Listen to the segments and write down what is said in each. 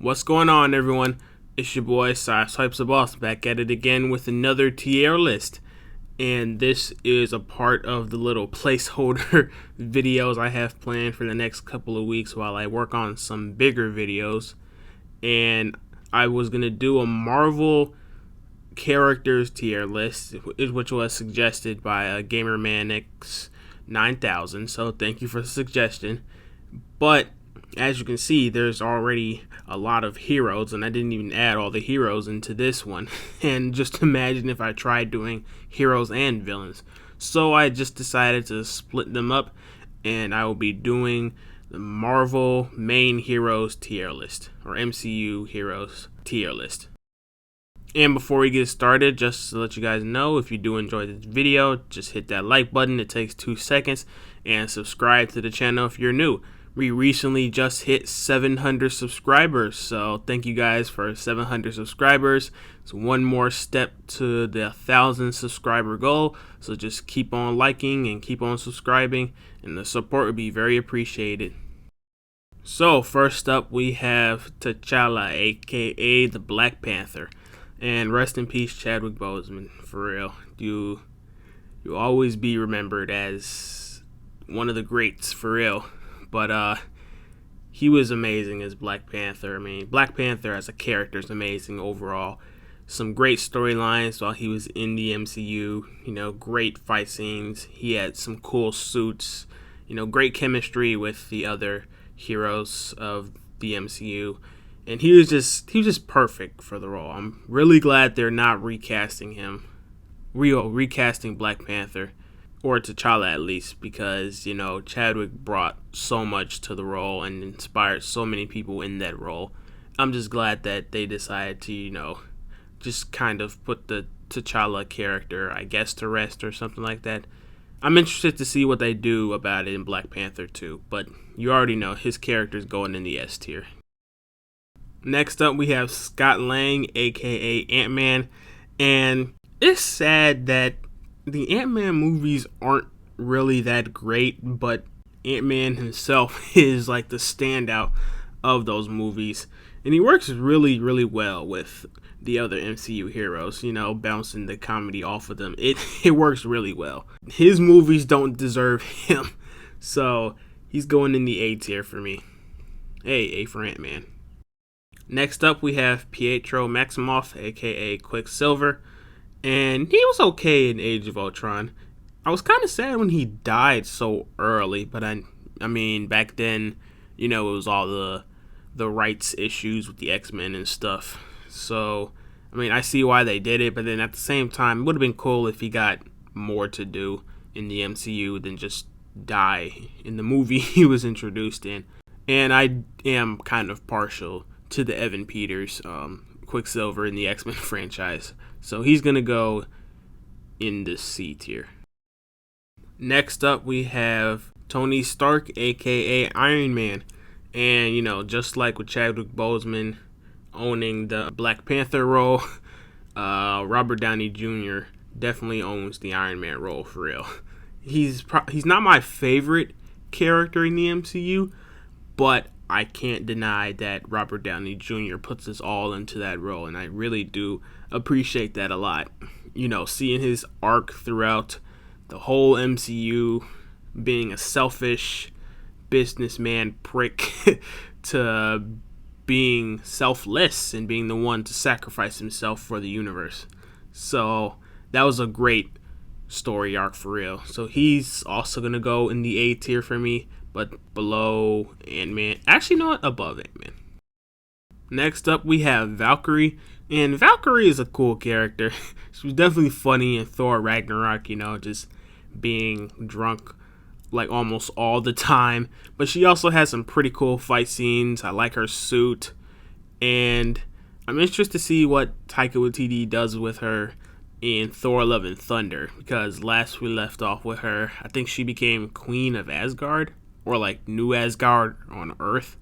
What's going on, everyone? It's your boy Sideswipe the Boss back at it again with another tier list. And this is a part of the little placeholder videos I have planned for the next couple of weeks while I work on some bigger videos. And I was going to do a Marvel characters tier list, which was suggested by GamerManX 9000. So thank you for the suggestion. But as you can see, there's already a lot of heroes, and I didn't even add all the heroes into this one. And just imagine if I tried doing heroes and villains. So I just decided to split them up, and I will be doing the Marvel main heroes tier list, or MCU heroes tier list. And before we get started, just to let you guys know, if you do enjoy this video, just hit that like button. It takes 2 seconds, and subscribe to the channel if you're new. We recently just hit 700 subscribers, so thank you guys for 700 subscribers. It's one more step to the 1,000 subscriber goal, so just keep on liking and keep on subscribing, and the support would be very appreciated. So first up, we have T'Challa, aka the Black Panther, and rest in peace Chadwick Boseman. For real, you'll always be remembered as one of the greats, for real. But he was amazing as Black Panther. I mean, Black Panther as a character is amazing overall. Some great storylines while he was in the MCU. Great fight scenes. He had some cool suits. Great chemistry with the other heroes of the MCU. And he was just perfect for the role. I'm really glad they're not recasting him. Recasting Black Panther. Or T'Challa at least, because, Chadwick brought so much to the role and inspired so many people in that role. I'm just glad that they decided to, just kind of put the T'Challa character, I guess, to rest or something like that. I'm interested to see what they do about it in Black Panther 2, but you already know his character's going in the S tier. Next up, we have Scott Lang, aka AntMan, and it's sad that the Ant-Man movies aren't really that great, but Ant-Man himself is like the standout of those movies. And he works really, really well with the other MCU heroes, bouncing the comedy off of them. It works really well. His movies don't deserve him. So he's going in the A tier for me. A for Ant-Man. Next up, we have Pietro Maximoff, aka Quicksilver. And he was okay in Age of Ultron. I was kind of sad when he died so early, but I mean, back then, it was all the rights issues with the X-Men and stuff. So, I mean, I see why they did it, but then at the same time, it would have been cool if he got more to do in the MCU than just die in the movie he was introduced in. And I am kind of partial to the Evan Peters Quicksilver in the X-Men franchise. So he's going to go in the C tier. Next up, we have Tony Stark, aka Iron Man. And, just like with Chadwick Boseman owning the Black Panther role, Robert Downey Jr. definitely owns the Iron Man role for real. He's not my favorite character in the MCU, but I can't deny that Robert Downey Jr. puts us all into that role, and I really do appreciate that a lot. Seeing his arc throughout the whole MCU, being a selfish businessman prick to being selfless and being the one to sacrifice himself for the universe. So that was a great story arc for real. So he's also going to go in the A tier for me, but below Ant-Man. Actually, no, above Ant-Man. Next up, we have Valkyrie. And Valkyrie is a cool character. She was definitely funny in Thor Ragnarok, just being drunk like almost all the time. But she also has some pretty cool fight scenes. I like her suit. And I'm interested to see what Taika Waititi does with her in Thor Love and Thunder. Because last we left off with her, I think she became Queen of Asgard. Or like New Asgard on Earth.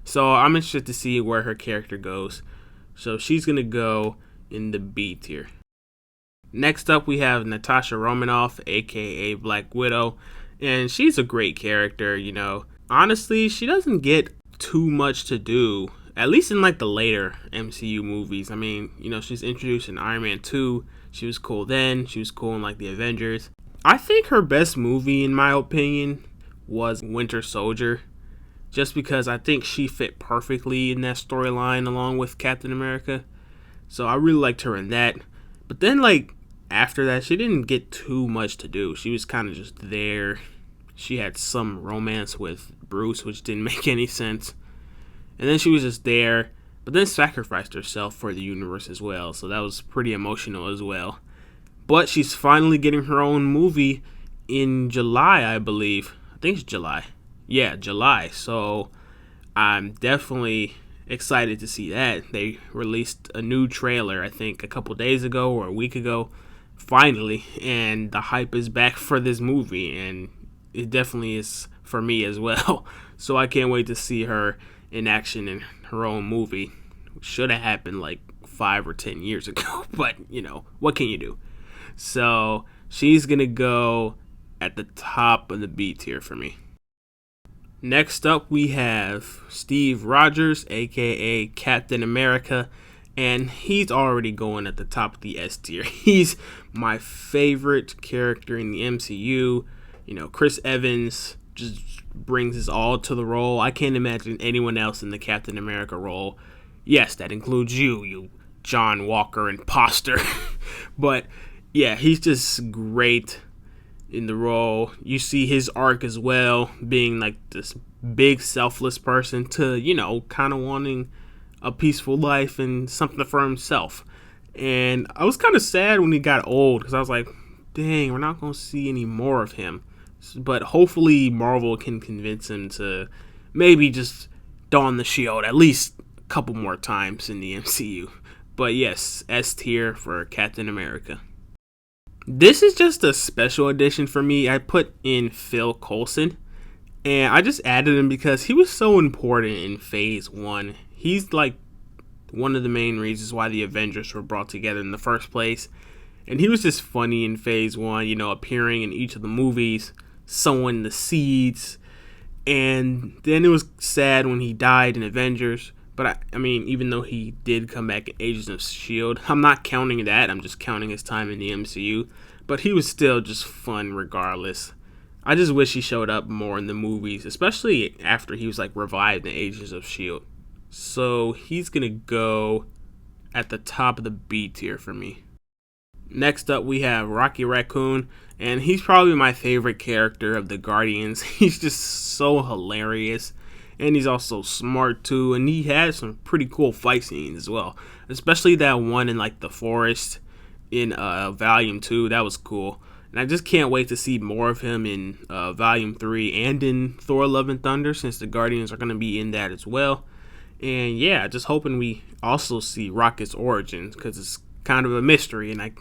So I'm interested to see where her character goes. So she's going to go in the B tier. Next up, we have Natasha Romanoff, aka Black Widow. And she's a great character, Honestly, she doesn't get too much to do at least in like the later MCU movies. I mean, she's introduced in Iron Man 2. She was cool then. She was cool in like the Avengers. I think her best movie, in my opinion, was Winter Soldier. Just because I think she fit perfectly in that storyline along with Captain America. So I really liked her in that. But then like after that, she didn't get too much to do. She was kind of just there. She had some romance with Bruce, which didn't make any sense. And then she was just there, but then sacrificed herself for the universe as well. So that was pretty emotional as well. But she's finally getting her own movie in July, I believe. I think it's July. Yeah, July. So I'm definitely excited to see that. They released a new trailer, I think, a couple days ago or a week ago, finally. And the hype is back for this movie. And it definitely is for me as well. So I can't wait to see her in action in her own movie. Should have happened like 5 or 10 years ago, but what can you do? So she's gonna go at the top of the B tier for me. Next up we have Steve Rogers, aka Captain America, and he's already going at the top of the S tier. He's my favorite character in the MCU. Chris Evans just brings his all to the role. I can't imagine anyone else in the Captain America role. Yes, that includes you John Walker imposter. But yeah, he's just great in the role. You see his arc as well, being like this big selfless person to, kind of wanting a peaceful life and something for himself. And I was kind of sad when he got old because I was like, dang, we're not going to see any more of him. But hopefully Marvel can convince him to maybe just don the shield at least a couple more times in the MCU. But yes, S tier for Captain America. This is just a special edition for me. I put in Phil Coulson, and I just added him because he was so important in Phase 1. He's like one of the main reasons why the Avengers were brought together in the first place. And he was just funny in Phase 1, appearing in each of the movies, sowing the seeds. And then it was sad when he died in Avengers. But I mean, even though he did come back in Agents of S.H.I.E.L.D., I'm not counting that. I'm just counting his time in the MCU. But he was still just fun regardless. I just wish he showed up more in the movies, especially after he was like revived in Agents of S.H.I.E.L.D. So he's going to go at the top of the B tier for me. Next up, we have Rocky Raccoon, and he's probably my favorite character of the Guardians. He's just so hilarious, and he's also smart too, and he has some pretty cool fight scenes as well, especially that one in like the forest in Volume 2. That was cool, and I just can't wait to see more of him in Volume 3 and in Thor Love and Thunder, since the Guardians are going to be in that as well. And yeah, just hoping we also see Rocket's origins, because it's kind of a mystery, and I'm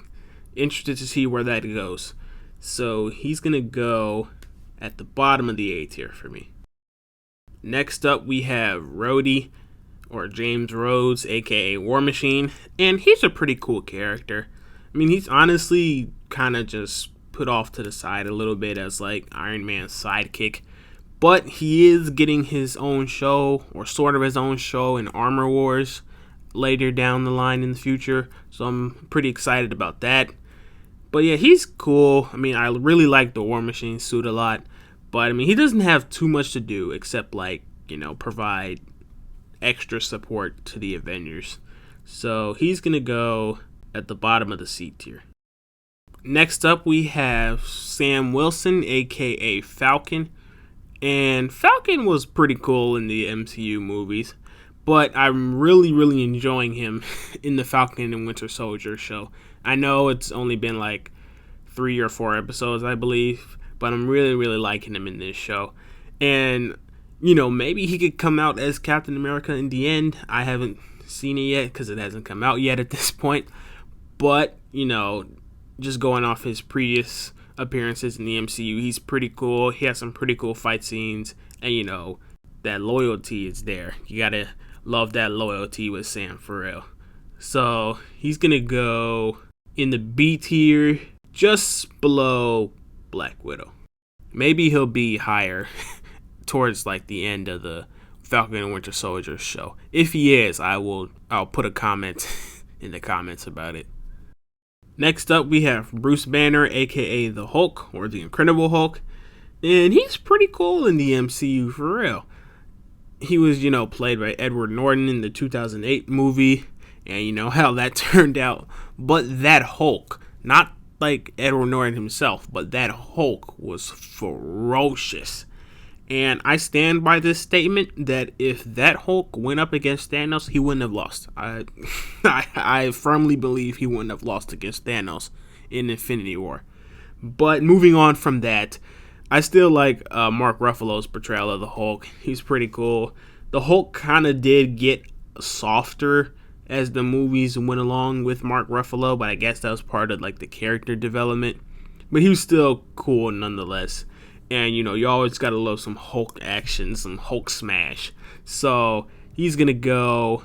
interested to see where that goes. So he's going to go at the bottom of the A tier for me. Next up, we have Rhodey, or James Rhodes, aka War Machine, and he's a pretty cool character. I mean, he's honestly kind of just put off to the side a little bit as like Iron Man's sidekick, but he is getting his own show, or sort of his own show, in Armor Wars later down the line in the future, so I'm pretty excited about that. But yeah, he's cool. I mean, I really like the War Machine suit a lot, but I mean, he doesn't have too much to do except like, provide extra support to the Avengers. So he's gonna go at the bottom of the C tier. Next up, we have Sam Wilson, aka Falcon. And Falcon was pretty cool in the MCU movies, but I'm really enjoying him in the Falcon and Winter Soldier show. I know it's only been like 3 or 4 episodes, I believe, but I'm really liking him in this show. And, maybe he could come out as Captain America in the end. I haven't seen it yet because it hasn't come out yet at this point. But, just going off his previous appearances in the MCU, he's pretty cool. He has some pretty cool fight scenes, and that loyalty is there. You gotta love that loyalty with Sam, for real. So he's gonna go in the B tier, just below Black Widow. Maybe he'll be higher towards like the end of the Falcon and Winter Soldier show. If he is, I'll put a comment in the comments about it. Next up, we have Bruce Banner, aka the Hulk, or the Incredible Hulk, and he's pretty cool in the MCU for real. He was, played by Edward Norton in the 2008 movie, and you know how that turned out. But that Hulk, not like Edward Norton himself, but that Hulk was ferocious. And I stand by this statement that if that Hulk went up against Thanos, he wouldn't have lost. I firmly believe he wouldn't have lost against Thanos in Infinity War. But moving on from that, I still like Mark Ruffalo's portrayal of the Hulk. He's pretty cool. The Hulk kind of did get softer as the movies went along with Mark Ruffalo, but I guess that was part of like the character development. But he was still cool nonetheless. And, you always got to love some Hulk action, some Hulk smash. So, he's going to go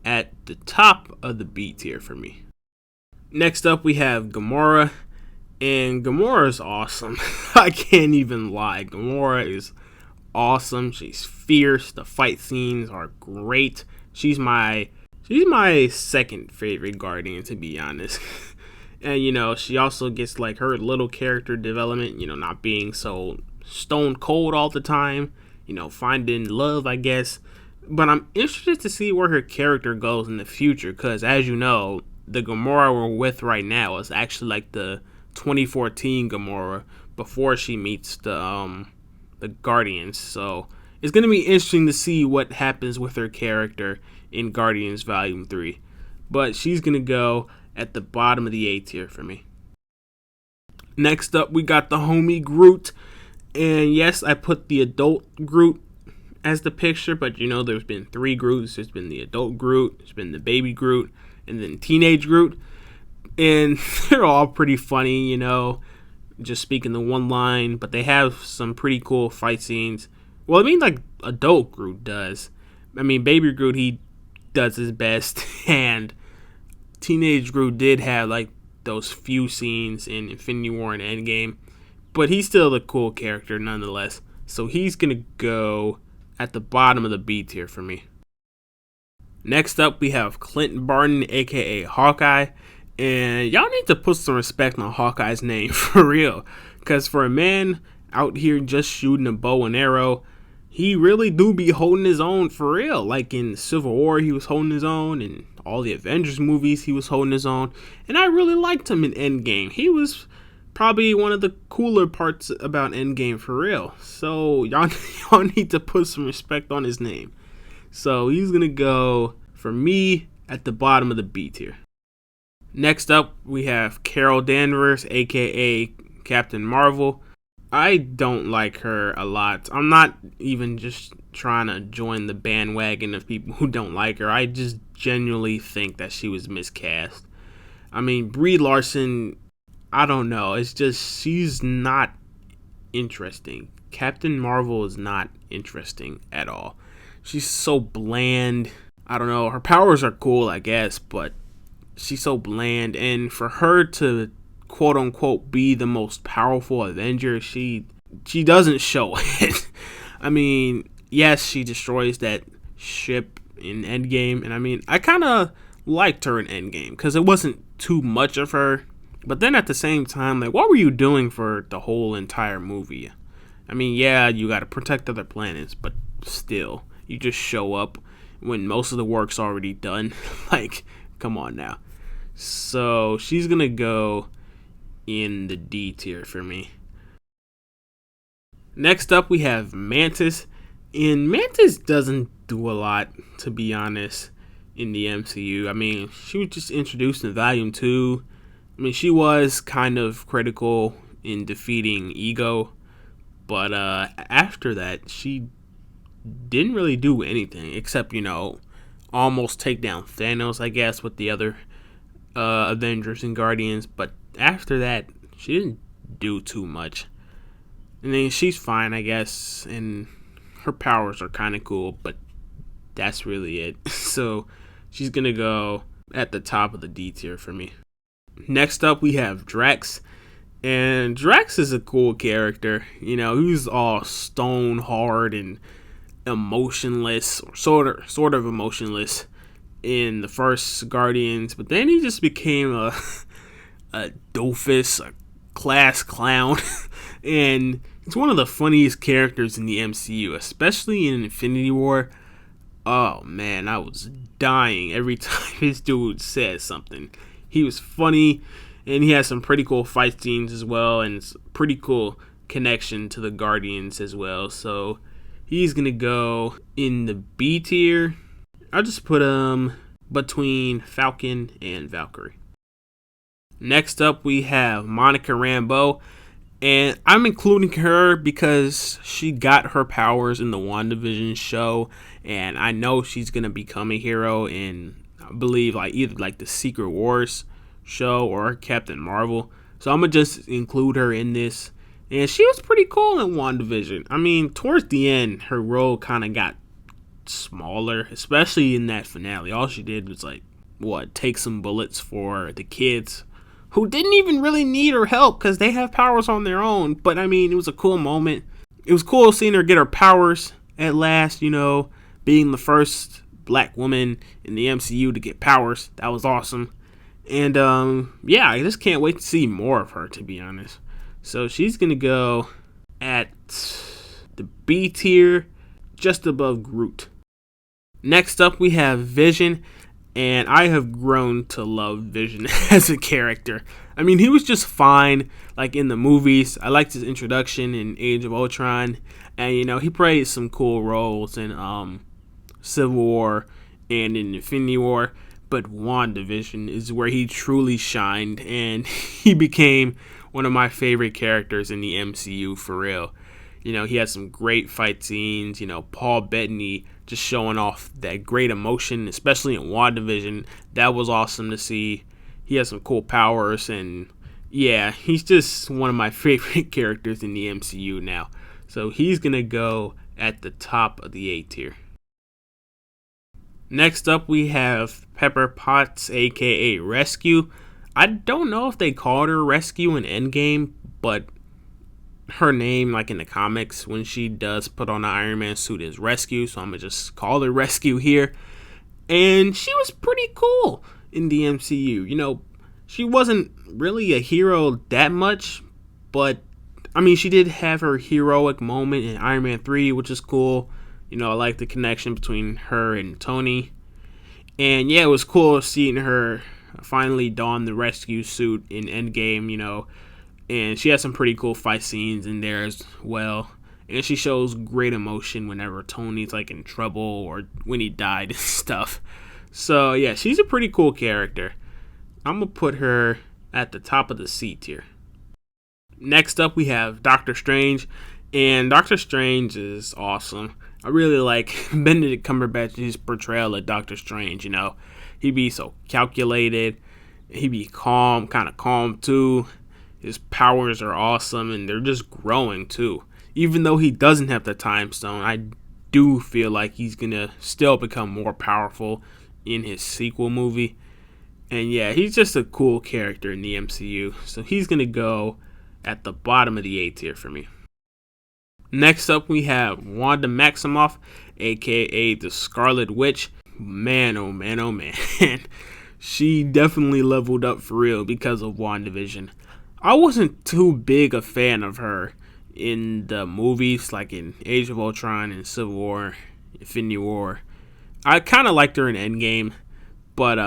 at the top of the B tier for me. Next up, we have Gamora. And Gamora is awesome. I can't even lie. Gamora is awesome. She's fierce. The fight scenes are great. She's my second favorite Guardian, to be honest. And, she also gets, like, her little character development, not being so stone cold all the time, finding love, I guess. But I'm interested to see where her character goes in the future, because, as you know, the Gamora we're with right now is actually, like, the 2014 Gamora before she meets the Guardians. So, it's going to be interesting to see what happens with her character in Guardians Volume 3. But she's going to go at the bottom of the A tier for me. Next up, we got the homie Groot. And yes, I put the adult Groot as the picture, but there's been 3 Groots. There's been the adult Groot, there's been the baby Groot, and then teenage Groot. And they're all pretty funny, just speaking the one line, but they have some pretty cool fight scenes. Well, like adult Groot does. Baby Groot, he does his best, and Teenage Groot did have like those few scenes in Infinity War and Endgame, but he's still a cool character nonetheless. So he's gonna go at the bottom of the B tier for me. Next up, we have Clint Barton, aka Hawkeye, and y'all need to put some respect on Hawkeye's name for real, because for a man out here just shooting a bow and arrow, he really do be holding his own for real. Like in Civil War, he was holding his own. In all the Avengers movies, he was holding his own. And I really liked him in Endgame. He was probably one of the cooler parts about Endgame for real. So y'all need to put some respect on his name. So he's going to go, for me, at the bottom of the B tier. Next up, we have Carol Danvers, a.k.a. Captain Marvel. I don't like her a lot. I'm not even just trying to join the bandwagon of people who don't like her. I just genuinely think that she was miscast. Brie Larson, I don't know. It's just, she's not interesting. Captain Marvel is not interesting at all. She's so bland. I don't know. Her powers are cool, I guess, but she's so bland. And for her to quote unquote be the most powerful Avenger, she doesn't show it. Yes, she destroys that ship in Endgame, and I kind of liked her in Endgame because it wasn't too much of her. But then at the same time, like, what were you doing for the whole entire movie? Yeah, you got to protect other planets, but still, you just show up when most of the work's already done. Like, come on now. So she's gonna go in the D tier for me. Next up, we have Mantis. And Mantis doesn't do a lot, to be honest, in the MCU. She was just introduced in Volume 2. She was kind of critical in defeating Ego. But after that, she didn't really do anything except, almost take down Thanos, I guess, with the other Avengers and Guardians. But after that, she didn't do too much. And then she's fine, I guess, and her powers are kind of cool, but that's really it. So she's gonna go at the top of the D tier for me. Next up, we have Drax. And Drax is a cool character. He's all stone hard and emotionless, or sort of emotionless in the first Guardians, but then he just became a doofus, a class clown, and it's one of the funniest characters in the MCU, especially in Infinity War. Oh man, I was dying every time this dude said something. He was funny, and he has some pretty cool fight scenes as well, and it's a pretty cool connection to the Guardians as well. So he's gonna go in the B tier. I'll just put him between Falcon and Valkyrie. Next up, we have Monica Rambeau, and I'm including her because she got her powers in the WandaVision show, and I know she's gonna become a hero in, I believe, either the Secret Wars show or Captain Marvel. So I'm gonna just include her in this, and she was pretty cool in WandaVision. I mean, towards the end, her role kind of got smaller, especially in that finale. All she did was take some bullets for the kids who didn't even really need her help because they have powers on their own. But I mean, it was a cool moment. It was cool seeing her get her powers at last, being the first black woman in the MCU to get powers. That was awesome. And yeah, I just can't wait to see more of her, to be honest. So she's gonna go at the B tier, just above Groot. Next up, we have Vision, and I have grown to love Vision as a character. I mean, he was just fine, in the movies. I liked his introduction in Age of Ultron, and he played some cool roles in Civil War and in Infinity War. But WandaVision is where he truly shined, and he became one of my favorite characters in the MCU for real. He had some great fight scenes. Paul Bettany just showing off that great emotion, especially in WandaVision. That was awesome to see. He has some cool powers, and yeah, he's just one of my favorite characters in the MCU now. So he's going to go at the top of the A tier. Next up, we have Pepper Potts, aka Rescue. I don't know if they called her Rescue in Endgame, but her name, in the comics, when she does put on the Iron Man suit, is Rescue, so I'm going to just call her Rescue here. And she was pretty cool in the MCU. She wasn't really a hero that much, but, I mean, she did have her heroic moment in Iron Man 3, which is cool. I like the connection between her and Tony. And, yeah, it was cool seeing her finally don the Rescue suit in Endgame, and she has some pretty cool fight scenes in there as well. And she shows great emotion whenever Tony's in trouble or when he died and stuff. So yeah, she's a pretty cool character. I'm gonna put her at the top of the C tier. Next up, we have Doctor Strange, and Doctor Strange is awesome. I really like Benedict Cumberbatch's portrayal of Doctor Strange. He'd be so calculated. He'd be calm, kind of calm too. His powers are awesome, and they're just growing too. Even though he doesn't have the Time Stone, I do feel like he's gonna still become more powerful in his sequel movie. And yeah, he's just a cool character in the MCU, so he's gonna go at the bottom of the A tier for me. Next up, we have Wanda Maximoff, aka the Scarlet Witch. Man, oh man, oh man. She definitely leveled up for real because of WandaVision. I wasn't too big a fan of her in the movies, like in Age of Ultron and Civil War, Infinity War. I kind of liked her in Endgame, but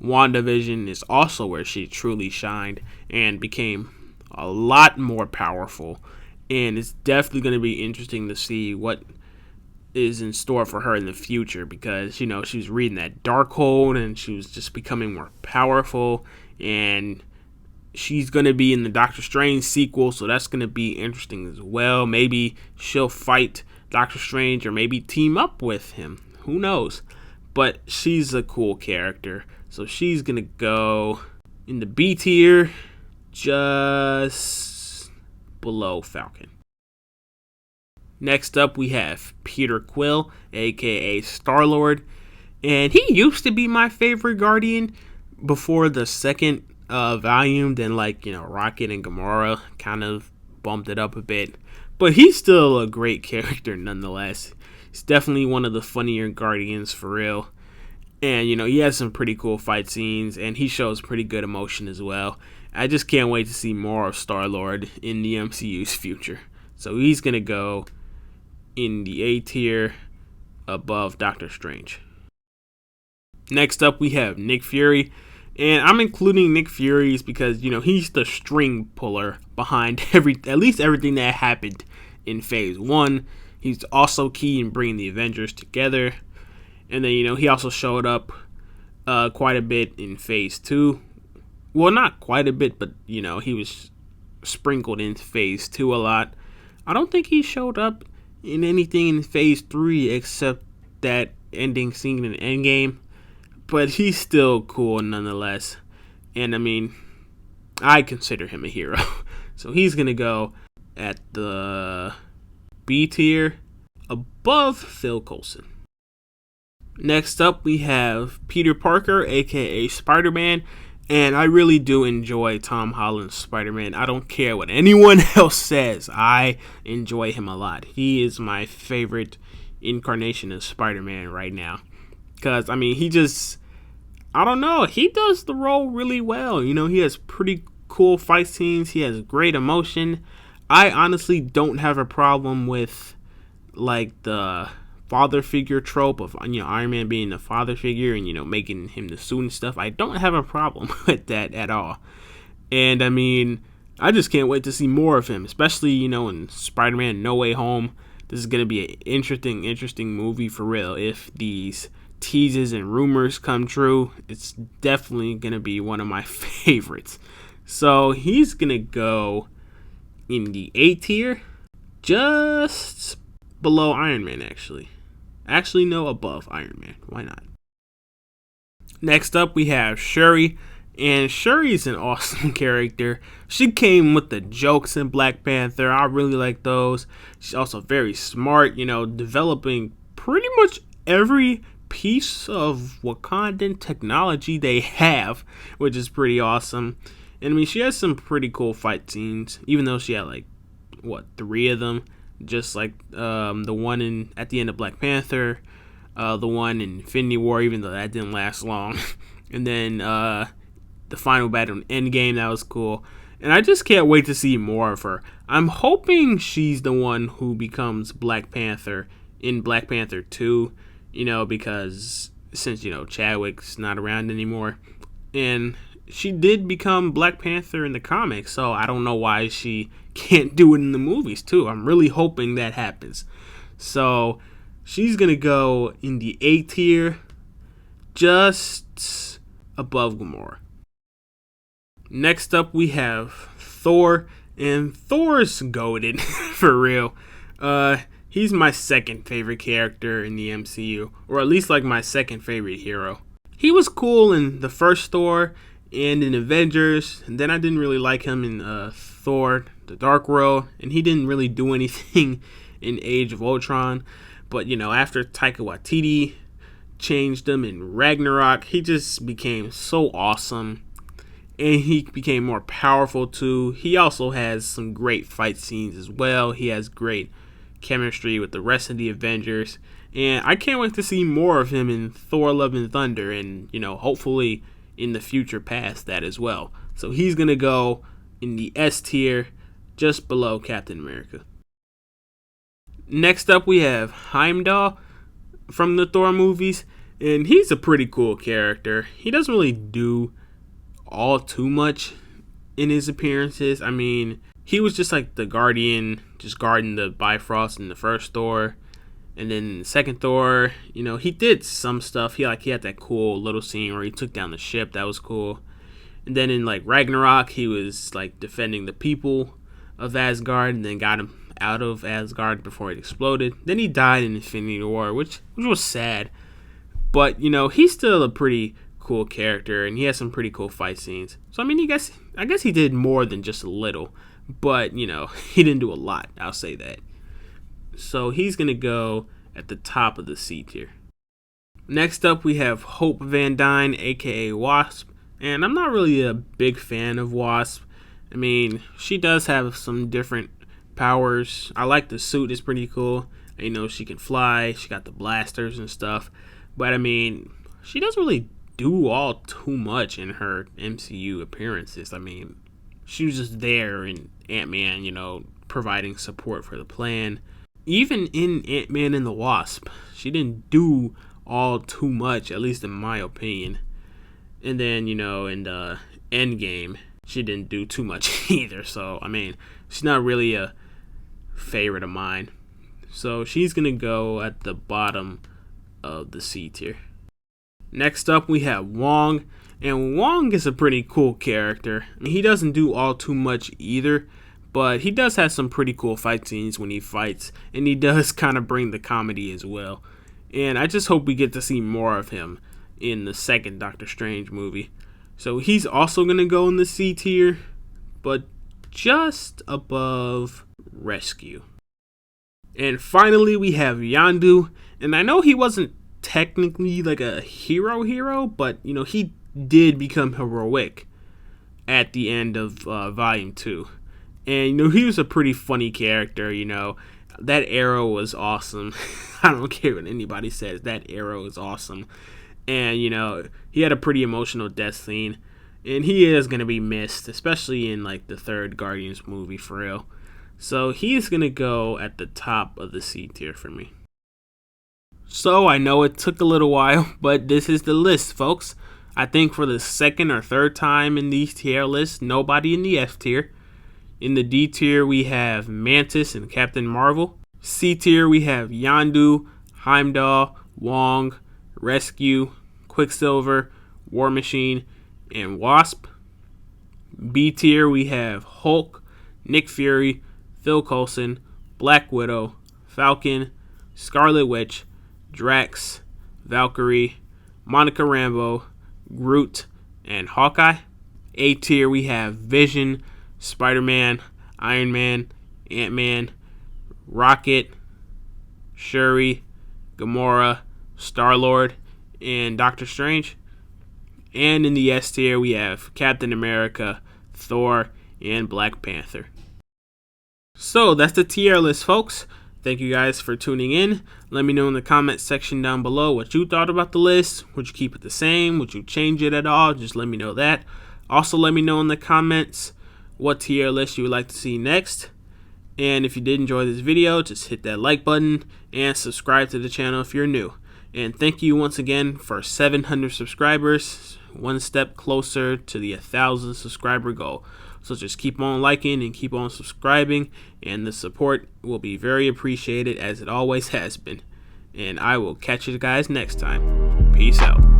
WandaVision is also where she truly shined and became a lot more powerful. And it's definitely going to be interesting to see what is in store for her in the future, because she was reading that Darkhold and she was just becoming more powerful, and she's going to be in the Doctor Strange sequel, so that's going to be interesting as well. Maybe she'll fight Doctor Strange or maybe team up with him. Who knows? But she's a cool character, so she's going to go in the B tier, just below Falcon. Next up, we have Peter Quill, aka Starlord, and he used to be my favorite Guardian before the second volume. Then Rocket and Gamora kind of bumped it up a bit, but he's still a great character nonetheless. He's definitely one of the funnier Guardians for real. And, he has some pretty cool fight scenes, and he shows pretty good emotion as well. I just can't wait to see more of Starlord in the MCU's future. So he's going to go in the A tier above Doctor Strange. Next up, we have Nick Fury. And I'm including Nick Fury's because, he's the string puller behind at least everything that happened in Phase 1. He's also key in bringing the Avengers together. And then, he also showed up quite a bit in Phase 2. Well, not quite a bit, but, he was sprinkled in Phase 2 a lot. I don't think he showed up in anything in Phase 3 except that ending scene in Endgame. But he's still cool nonetheless. And, I consider him a hero. So he's going to go at the B tier above Phil Coulson. Next up, we have Peter Parker, aka Spider-Man, and I really do enjoy Tom Holland's Spider-Man. I don't care what anyone else says. I enjoy him a lot. He is my favorite incarnation of Spider-Man right now. Because, he just, I don't know, he does the role really well. He has pretty cool fight scenes. He has great emotion. I honestly don't have a problem with, the father figure trope of Iron Man being the father figure and making him the suit and stuff. I don't have a problem with that at all. And I just can't wait to see more of him, especially in Spider-Man No Way Home. This is going to be an interesting movie for real. If these teases and rumors come true, it's definitely going to be one of my favorites. So he's going to go in the A tier, just below Iron Man actually. Actually, no, above Iron Man. Why not? Next up, we have Shuri. And Shuri's an awesome character. She came with the jokes in Black Panther. I really like those. She's also very smart, developing pretty much every piece of Wakandan technology they have, which is pretty awesome. And she has some pretty cool fight scenes, even though she had 3 of them. Just like the one at the end of Black Panther, the one in Infinity War, even though that didn't last long, and then the final battle in Endgame, that was cool. And I just can't wait to see more of her. I'm hoping she's the one who becomes Black Panther in Black Panther 2, because since, Chadwick's not around anymore. And she did become Black Panther in the comics, so I don't know why she can't do it in the movies too. I'm really hoping that happens. So she's gonna go in the A tier, just above Gamora. Next up, we have Thor, and Thor's goated for real. He's my second favorite character in the MCU, or at least my second favorite hero. He was cool in the first Thor and in Avengers, and then I didn't really like him in Thor The Dark World, and he didn't really do anything in Age of Ultron. But after Taika Waititi changed him in Ragnarok, he just became so awesome, and he became more powerful too. He also has some great fight scenes as well. He has great chemistry with the rest of the Avengers, and I can't wait to see more of him in Thor Love and Thunder, and hopefully in the future past that as well. So he's gonna go in the S tier, just below Captain America. Next up, we have Heimdall from the Thor movies, and he's a pretty cool character. He doesn't really do all too much in his appearances. He was just like the Guardian, just guarding the Bifrost in the first Thor. And then in the second Thor, he did some stuff. He had that cool little scene where he took down the ship. That was cool. And then in Ragnarok, he was defending the people of Asgard, and then got him out of Asgard before it exploded. Then he died in Infinity War, which was sad. But he's still a pretty cool character, and he has some pretty cool fight scenes. So I guess he did more than just a little, but he didn't do a lot. I'll say that. So he's gonna go at the top of the C tier. Next up, we have Hope Van Dyne, aka Wasp, and I'm not really a big fan of Wasp. She does have some different powers. I like the suit; it's pretty cool. You know, she can fly, she got the blasters and stuff. But I mean, she doesn't really do all too much in her MCU appearances. I mean, she was just there in AntMan, you know, providing support for the plan. Even in AntMan and the Wasp, she didn't do all too much, at least in my opinion. And then, you know, in the Endgame, she didn't do too much either. So, I mean, she's not really a favorite of mine. So, she's going to go at the bottom of the C tier. Next up, we have Wong. And Wong is a pretty cool character. I mean, he doesn't do all too much either, but he does have some pretty cool fight scenes when he fights, and he does kind of bring the comedy as well. And I just hope we get to see more of him in the second Doctor Strange movie. So he's also going to go in the C tier, but just above Rescue. And finally, we have Yondu. And I know he wasn't technically like a hero, but, you know, he did become heroic at the end of Volume 2. And, you know, he was a pretty funny character, you know. That arrow was awesome. I don't care what anybody says. That arrow is awesome. And, you know, he had a pretty emotional death scene. And he is going to be missed, especially in, like, the third Guardians movie, for real. So he's going to go at the top of the C tier for me. So I know it took a little while, but this is the list, folks. I think for the second or third time in these tier lists, nobody in the F tier. In the D tier, we have Mantis and Captain Marvel. C tier, we have Yondu, Heimdall, Wong, Rescue, Quicksilver, War Machine, and Wasp. B tier, we have Hulk, Nick Fury, Phil Coulson, Black Widow, Falcon, Scarlet Witch, Drax, Valkyrie, Monica Rambeau, Groot, and Hawkeye. A tier, we have Vision, Spider-Man, Iron Man, Ant-Man, Rocket, Shuri, Gamora, Starlord, and Doctor Strange. And in the S tier, we have Captain America, Thor, and Black Panther. So that's the tier list, folks. Thank you guys for tuning in. Let me know in the comment section down below what you thought about the list. Would you keep it the same? Would you change it at all? Just let me know that. Also, let me know in the comments what tier list you would like to see next. And if you did enjoy this video, just hit that like button and subscribe to the channel if you're new. And thank you once again for 700 subscribers, one step closer to the 1,000 subscriber goal. So just keep on liking and keep on subscribing, and the support will be very appreciated as it always has been. And I will catch you guys next time. Peace out.